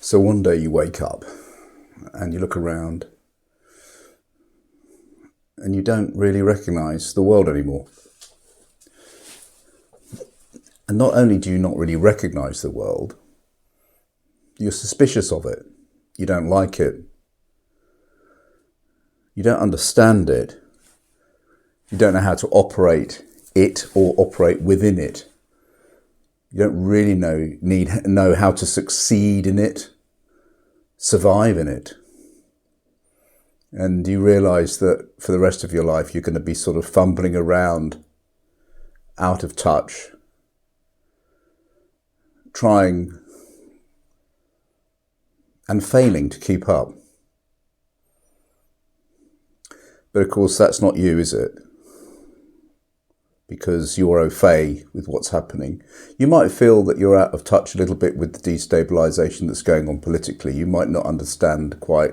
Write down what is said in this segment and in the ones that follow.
So one day you wake up and you look around and you don't really recognise the world anymore. And not only do you not really recognise the world, you're suspicious of it. You don't like it. You don't understand it. You don't know how to operate it or operate within it. You don't really know how to succeed in it, survive in it. And you realise that for the rest of your life you're going to be sort of fumbling around, out of touch, trying and failing to keep up. But of course that's not you, is it? Because you're au fait with what's happening. You might feel that you're out of touch a little bit with the destabilisation that's going on politically. You might not understand quite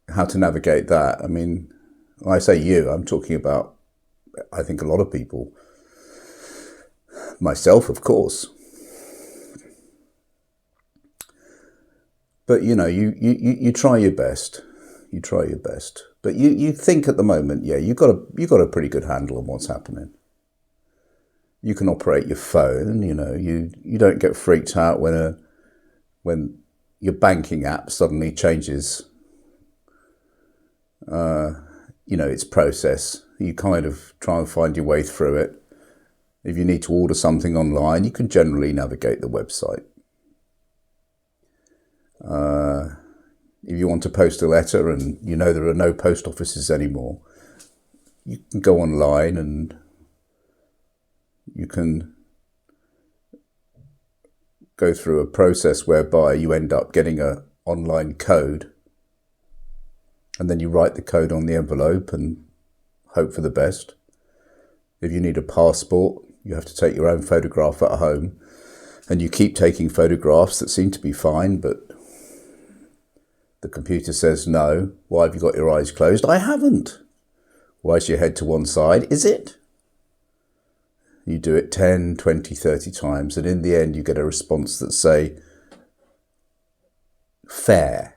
how to navigate that. I mean, when I say you, I'm talking about, I think, a lot of people. Myself, of course. But, you know, you try your best. You try your best. But you think at the moment, yeah, you've got a pretty good handle on what's happening. You can operate your phone, you know, you don't get freaked out when your banking app suddenly changes, its process. You kind of try and find your way through it. If you need to order something online, you can generally navigate the website. If you want to post a letter and you know there are no post offices anymore, you can go online and you can go through a process whereby you end up getting an online code, and then you write the code on the envelope and hope for the best. If you need a passport, you have to take your own photograph at home, and you keep taking photographs that seem to be fine, but the computer says no. Why have you got your eyes closed? I haven't. Why is your head to one side? Is it? You do it 10, 20, 30 times, and in the end you get a response that say fair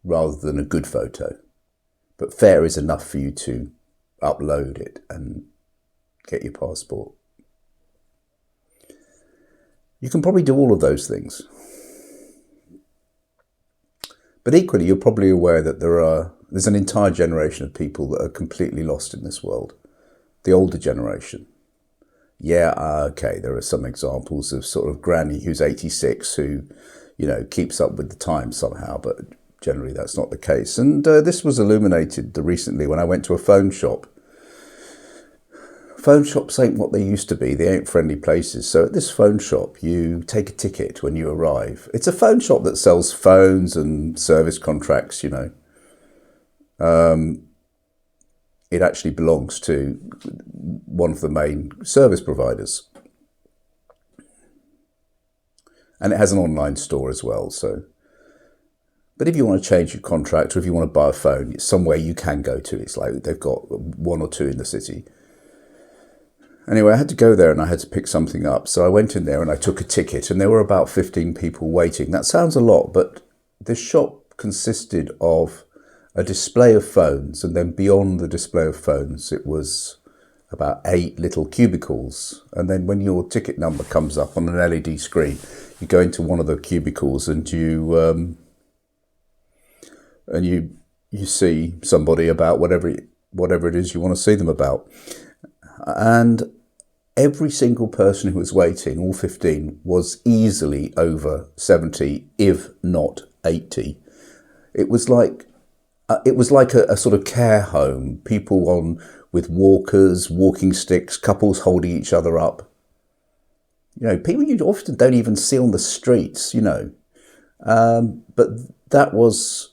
rather than a good photo. But fair is enough for you to upload it and get your passport. You can probably do all of those things. But equally, you're probably aware that there's an entire generation of people that are completely lost in this world. The older generation. Yeah, okay, there are some examples of sort of granny who's 86 who, keeps up with the times somehow, but generally that's not the case. And this was illuminated recently when I went to a phone shop. Phone shops ain't what they used to be. They ain't friendly places. So at this phone shop, you take a ticket when you arrive. It's a phone shop that sells phones and service contracts, It actually belongs to one of the main service providers. And it has an online store as well. But if you want to change your contract or if you want to buy a phone, it's somewhere you can go to. It's like they've got one or two in the city. Anyway, I had to go there and I had to pick something up. So I went in there and I took a ticket and there were about 15 people waiting. That sounds a lot, but this shop consisted of a display of phones, and then beyond the display of phones, it was about 8 little cubicles. And then when your ticket number comes up on an LED screen, you go into one of the cubicles and you see somebody about whatever it is you want to see them about. And every single person who was waiting, all 15, was easily over 70, if not 80. It was like a sort of care home, people with walkers, walking sticks, couples holding each other up. People you often don't even see on the streets, But that was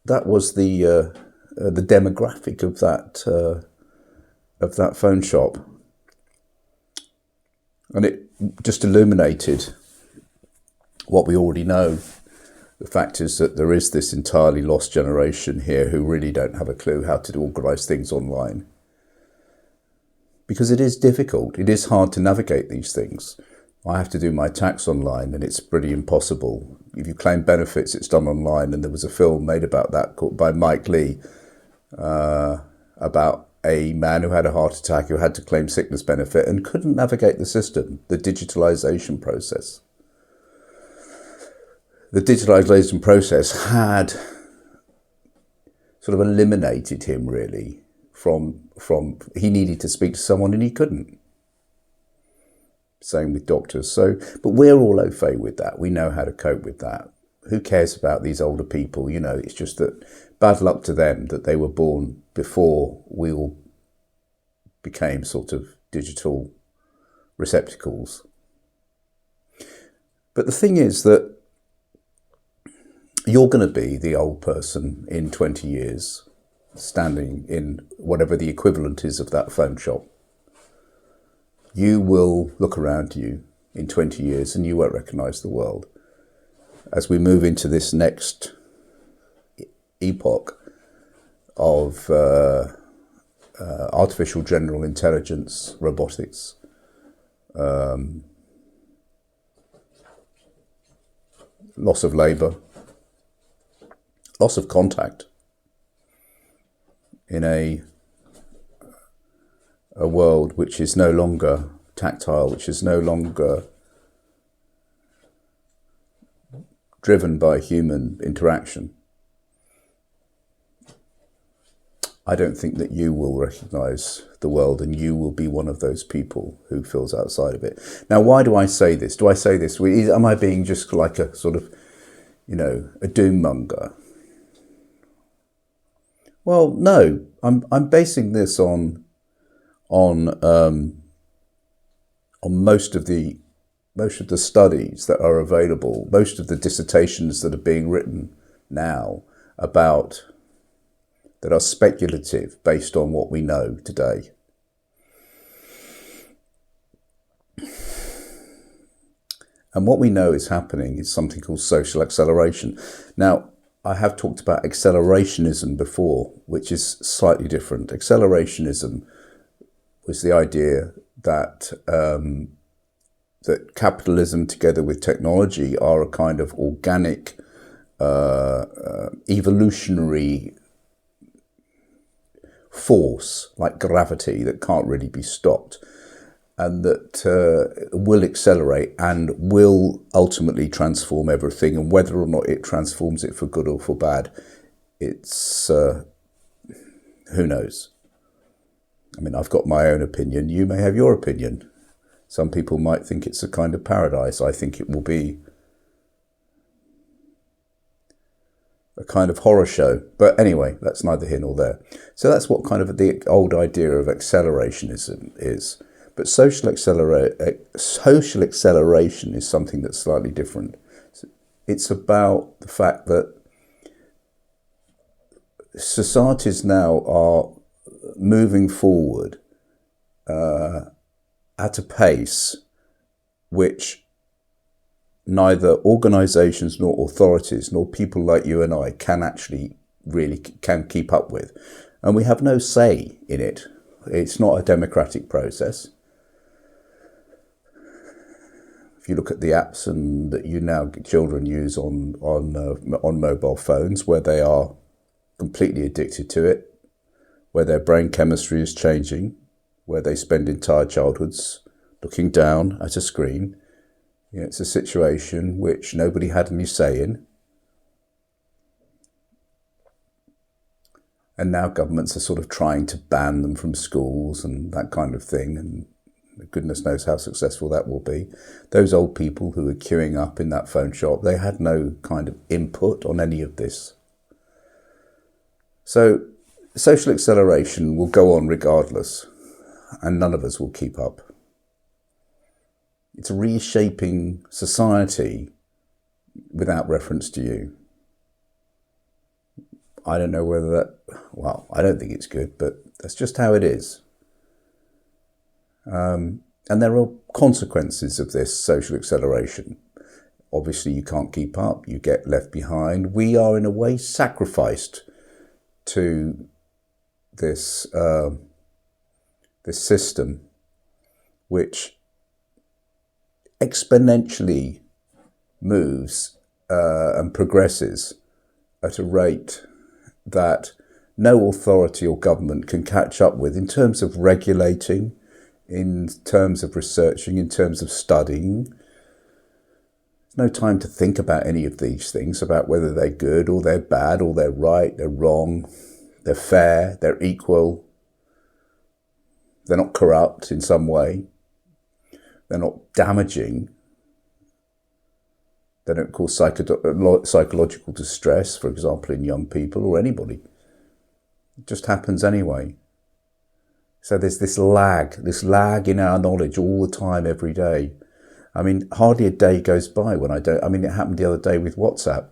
the demographic of that phone shop. And it just illuminated what we already know. The fact is that there is this entirely lost generation here who really don't have a clue how to organise things online. Because it is difficult. It is hard to navigate these things. I have to do my tax online and it's pretty impossible. if you claim benefits, it's done online. And there was a film made about that by Mike Lee, about a man who had a heart attack who had to claim sickness benefit and couldn't navigate the system, the digitalization process. The digitalization process had sort of eliminated him really from he needed to speak to someone and he couldn't. Same with doctors. So, but we're all au fait with that. We know how to cope with that. Who cares about these older people? You know, it's just that bad luck to them that they were born before we all became sort of digital receptacles. But the thing is that you're going to be the old person in 20 years standing in whatever the equivalent is of that phone shop. You will look around you in 20 years and you won't recognise the world. As we move into this next epoch of artificial general intelligence, robotics, loss of labour, loss of contact in a world which is no longer tactile, which is no longer driven by human interaction. I don't think that you will recognise the world and you will be one of those people who feels outside of it. Now, why do I say this? Do I say this? Am I being just like a sort of, you know, a doom monger? Well, no. I'm basing this on most of the studies that are available, most of the dissertations that are being written now about that are speculative based on what we know today. And what we know is happening is something called social acceleration. Now, I have talked about accelerationism before, which is slightly different. Accelerationism was the idea that that capitalism together with technology are a kind of organic, evolutionary force like gravity that can't really be stopped, and that will accelerate and will ultimately transform everything. And whether or not it transforms it for good or for bad, it's who knows. I mean, I've got my own opinion. You may have your opinion. Some people might think it's a kind of paradise. I think it will be a kind of horror show. But anyway, that's neither here nor there. So that's what kind of the old idea of accelerationism is. But social acceleration is something that's slightly different. It's about the fact that societies now are moving forward at a pace which neither organisations nor authorities nor people like you and I can actually really can keep up with. And we have no say in it. It's not a democratic process. If you look at the apps and that you now children use on mobile phones, where they are completely addicted to it, where their brain chemistry is changing, where they spend entire childhoods looking down at a screen. You know, it's a situation which nobody had any say in. And now governments are sort of trying to ban them from schools and that kind of thing. And goodness knows how successful that will be. Those old people who were queuing up in that phone shop, they had no kind of input on any of this. So social acceleration will go on regardless, and none of us will keep up. It's reshaping society without reference to you. I don't know whether that, well, I don't think it's good, but that's just how it is. And there are consequences of this social acceleration. Obviously, you can't keep up, you get left behind. We are in a way sacrificed to this system, which exponentially moves and progresses at a rate that no authority or government can catch up with in terms of regulating, in terms of researching, in terms of studying. There's no time to think about any of these things, about whether they're good or they're bad or they're right, they're wrong, they're fair, they're equal, they're not corrupt in some way, they're not damaging, they don't cause psychological distress, for example, in young people or anybody. It just happens anyway. So there's this lag in our knowledge all the time, every day. I mean, hardly a day goes by when I don't. I mean, it happened the other day with WhatsApp.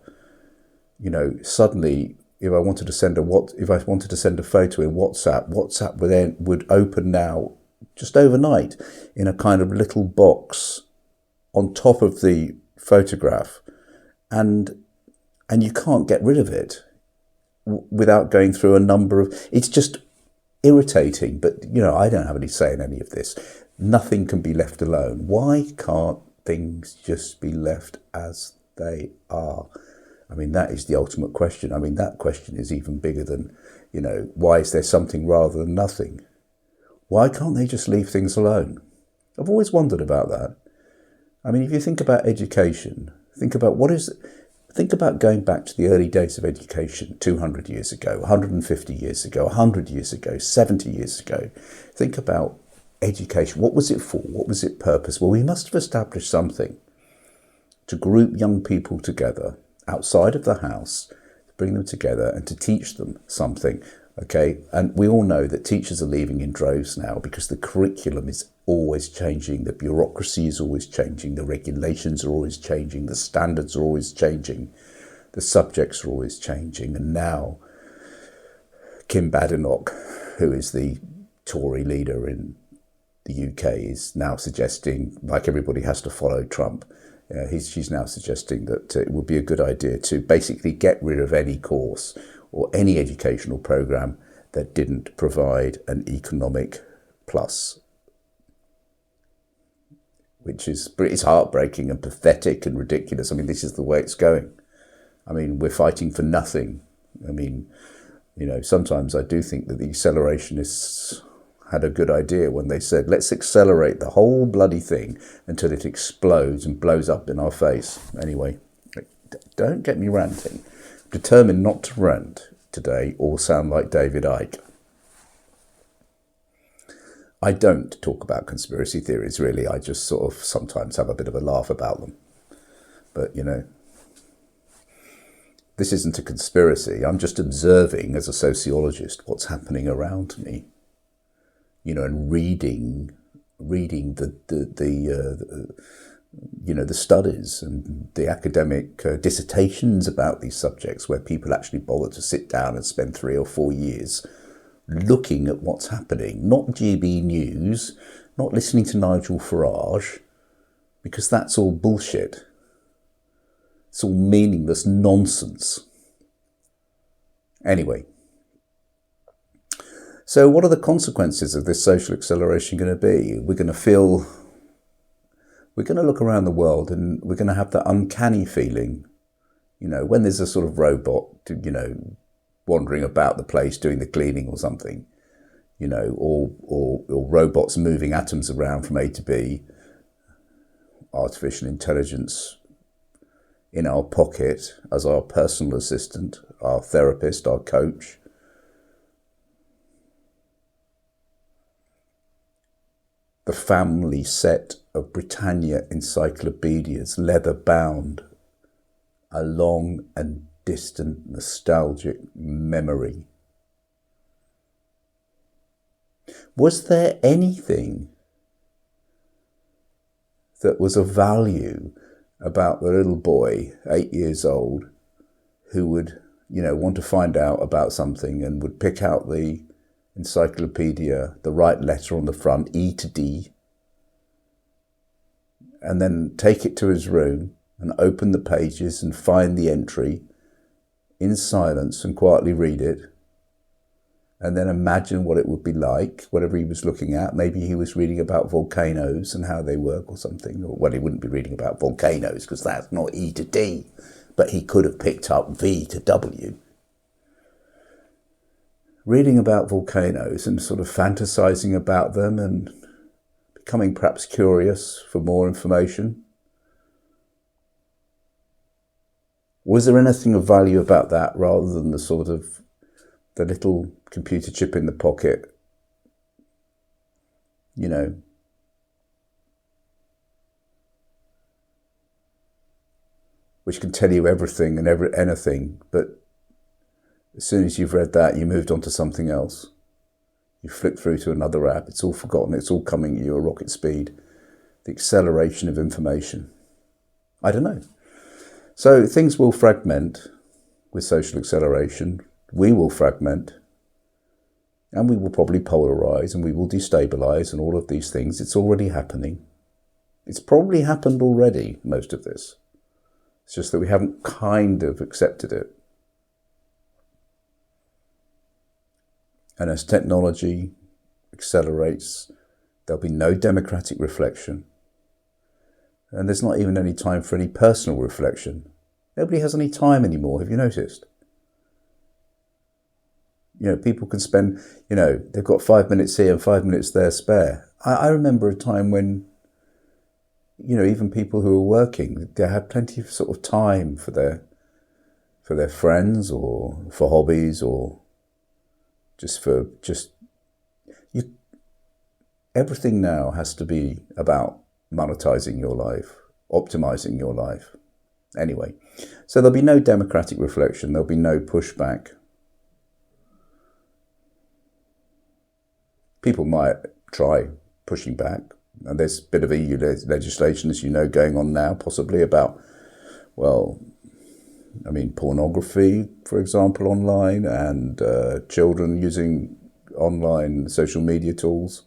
You know, suddenly, if I wanted to send a photo in WhatsApp, WhatsApp would open now just overnight in a kind of little box on top of the photograph, and you can't get rid of it without going through a number of. It's just irritating, but you know, I don't have any say in any of this. Nothing can be left alone. Why can't things just be left as they are? I mean, that is the ultimate question. I mean, that question is even bigger than, you know, why is there something rather than nothing? Why can't they just leave things alone? I've always wondered about that. I mean, if you think about education, think about going back to the early days of education 200 years ago, 150 years ago, 100 years ago, 70 years ago. Think about education. What was it for? What was its purpose? Well, we must have established something to group young people together outside of the house, to bring them together and to teach them something. Okay, and we all know that teachers are leaving in droves now because the curriculum is always changing, the bureaucracy is always changing, the regulations are always changing, the standards are always changing, the subjects are always changing. And now Kim Badenoch, who is the Tory leader in the UK, is now suggesting, like everybody has to follow Trump, she's now suggesting that it would be a good idea to basically get rid of any course or any educational program that didn't provide an economic plus, which is it's heartbreaking and pathetic and ridiculous. I mean, this is the way it's going. I mean, we're fighting for nothing. I mean, you know, sometimes I do think that the accelerationists had a good idea when they said, let's accelerate the whole bloody thing until it explodes and blows up in our face. Anyway, don't get me ranting. Determined not to rant today or sound like David Icke. I don't talk about conspiracy theories, really. I just sort of sometimes have a bit of a laugh about them. But, you know, this isn't a conspiracy. I'm just observing, as a sociologist, what's happening around me. You know, and reading the studies and the academic dissertations about these subjects, where people actually bother to sit down and spend 3 or 4 years looking at what's happening, not GB News, not listening to Nigel Farage, because that's all bullshit. It's all meaningless nonsense. Anyway, so what are the consequences of this social acceleration going to be? We're going to look around the world and we're going to have that uncanny feeling, you know, when there's a sort of robot, you know, wandering about the place doing the cleaning or something, you know, or robots moving atoms around from A to B, artificial intelligence in our pocket as our personal assistant, our therapist, our coach. The family set of Britannia encyclopedias, leather bound, a long and distant nostalgic memory. Was there anything that was of value about the little boy, 8 years old, who would, you know, want to find out about something and would pick out the encyclopedia, the right letter on the front, E to D, and then take it to his room and open the pages and find the entry in silence and quietly read it, and then imagine what it would be like, whatever he was looking at. Maybe he was reading about volcanoes and how they work or something. Or, well, he wouldn't be reading about volcanoes because that's not E to D. but he could have picked up V to W. Reading about volcanoes and sort of fantasizing about them and becoming perhaps curious for more information. Was there anything of value about that rather than the sort of the little computer chip in the pocket, you know, which can tell you everything and anything, but as soon as you've read that, you moved on to something else. You flick through to another app, it's all forgotten, it's all coming at you at rocket speed. The acceleration of information. I don't know. So things will fragment with social acceleration. We will fragment, and we will probably polarize, and we will destabilize, and all of these things. It's already happening. It's probably happened already, most of this. It's just that we haven't kind of accepted it. And as technology accelerates, there'll be no democratic reflection. And there's not even any time for any personal reflection. Nobody has any time anymore, have you noticed? You know, people can spend, you know, they've got 5 minutes here and 5 minutes there spare. I remember a time when, you know, even people who were working, they had plenty of sort of time for their friends or for hobbies or everything now has to be about monetizing your life, optimizing your life. Anyway, so there'll be no democratic reflection, there'll be no pushback. People might try pushing back, and there's a bit of EU legislation, as you know, going on now, possibly about, well, I mean, pornography, for example, online, and children using online social media tools.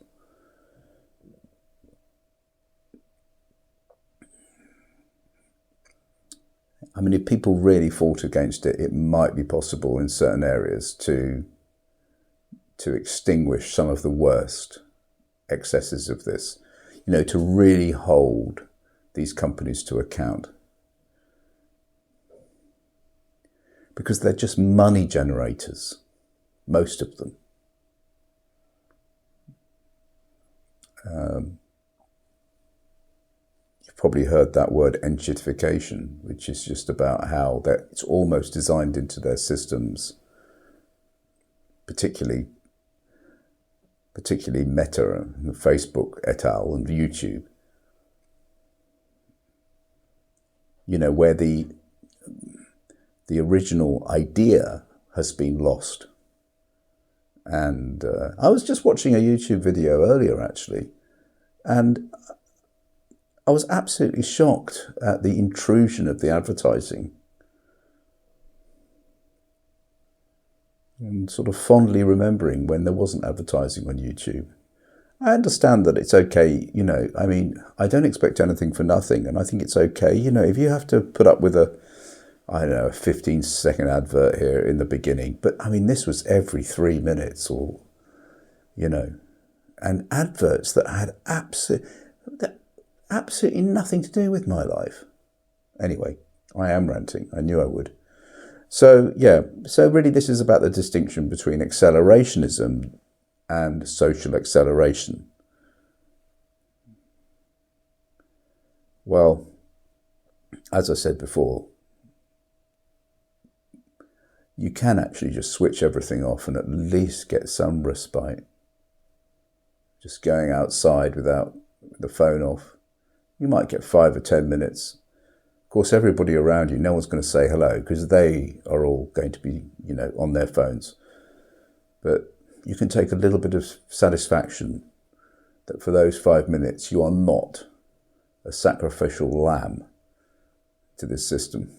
I mean, if people really fought against it, it might be possible in certain areas to extinguish some of the worst excesses of this, you know, to really hold these companies to account. Because they're just money generators, most of them. You've probably heard that word entitification, which is just about how it's almost designed into their systems, particularly Meta and Facebook et al. And YouTube, you know, where the original idea has been lost. And I was just watching a YouTube video earlier, actually, and I was absolutely shocked at the intrusion of the advertising. And sort of fondly remembering when there wasn't advertising on YouTube. I understand that it's okay, you know, I mean, I don't expect anything for nothing, and I think it's okay, you know, if you have to put up with a 15-second advert here in the beginning, but I mean, this was every 3 minutes or, you know, and adverts that had absolutely nothing to do with my life. Anyway, I am ranting, I knew I would. So, yeah, so really this is about the distinction between accelerationism and social acceleration. Well, as I said before, you can actually just switch everything off and at least get some respite. Just going outside without the phone off. You might get 5 or 10 minutes. Of course, everybody around you, no one's going to say hello because they are all going to be, you know, on their phones. But you can take a little bit of satisfaction that for those 5 minutes you are not a sacrificial lamb to this system.